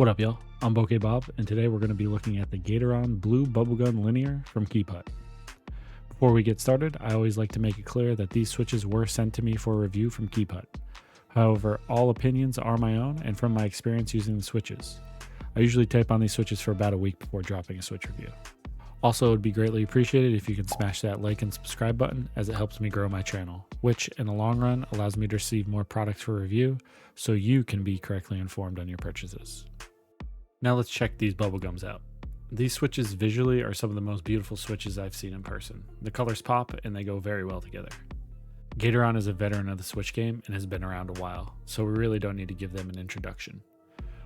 What up, y'all? I'm Bokeh Bob, and today we're going to be looking at the Gateron Blue Bubblegum Linear from KeyPut. Before we get started, I always like to make it clear that these switches were sent to me for review from KeyPut. However, all opinions are my own and from my experience using the switches. I usually tape on these switches for about a week before dropping a switch review. Also, it would be greatly appreciated if you can smash that like and subscribe button, as it helps me grow my channel, which in the long run allows me to receive more products for review so you can be correctly informed on your purchases. Now let's check these bubblegums out. These switches visually are some of the most beautiful switches I've seen in person. The colors pop and they go very well together. Gateron is a veteran of the switch game and has been around a while, so we really don't need to give them an introduction.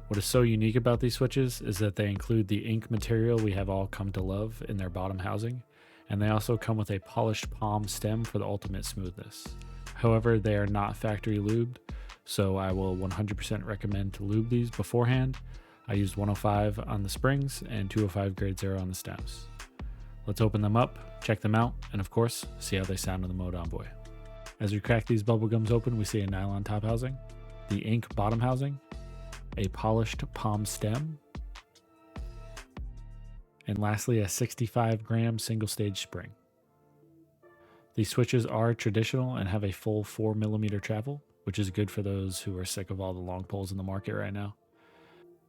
What is so unique about these switches is that they include the ink material we have all come to love in their bottom housing, and they also come with a polished palm stem for the ultimate smoothness. However, they are not factory lubed, so I will 100% recommend to lube these beforehand. I used 105 on the springs and 205 grade 0 on the stems. Let's open them up, check them out, and of course, see how they sound in the Mode Envoy. As we crack these bubblegums open, we see a nylon top housing, the ink bottom housing, a polished palm stem, and lastly a 65 gram single stage spring. These switches are traditional and have a full 4mm travel, which is good for those who are sick of all the long poles in the market right now.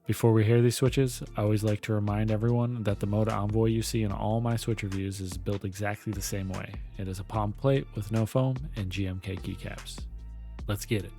Before we hear these switches, I always like to remind everyone that the Mode Envoy you see in all my switch reviews is built exactly the same way. It is a palm plate with no foam and GMK keycaps. Let's get it.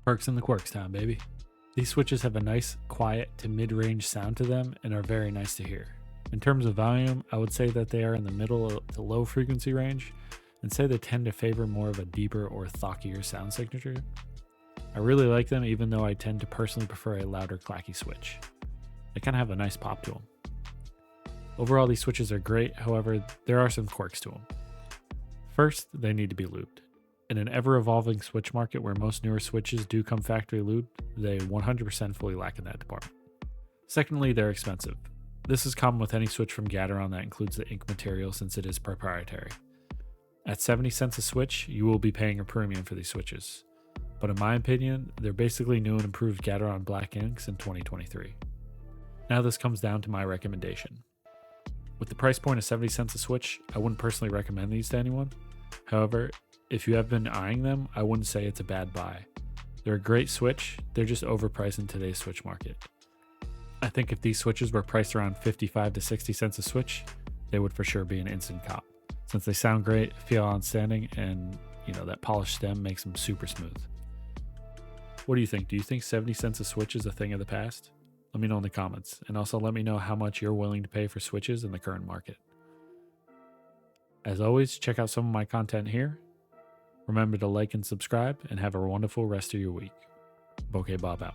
Perks and the quirks time, baby. These switches have a nice, quiet to mid-range sound to them and are very nice to hear. In terms of volume, I would say that they are in the middle to low frequency range, and say they tend to favor more of a deeper or thockier sound signature. I really like them, even though I tend to personally prefer a louder, clacky switch. They kind of have a nice pop to them. Overall, these switches are great, however, there are some quirks to them. First, they need to be lubed. In an ever-evolving switch market where most newer switches do come factory lubed, they 100% fully lack in that department. Secondly, they're expensive. This is common with any switch from Gateron that includes the ink material, since it is proprietary. At 70 cents a switch, you will be paying a premium for these switches. But in my opinion, they're basically new and improved Gateron black inks in 2023. Now this comes down to my recommendation. With the price point of 70 cents a switch, I wouldn't personally recommend these to anyone. However, if you have been eyeing them, I wouldn't say it's a bad buy. They're a great switch, they're just overpriced in today's switch market. I think if these switches were priced around 55 to 60 cents a switch, they would for sure be an instant cop, since they sound great, feel outstanding, and that polished stem makes them super smooth. What do you think? Do you think 70 cents a switch is a thing of the past? Let me know in the comments, and also let me know how much you're willing to pay for switches in the current market. As always, check out some of my content here. Remember to like and subscribe, and have a wonderful rest of your week. Bokeh Bob out.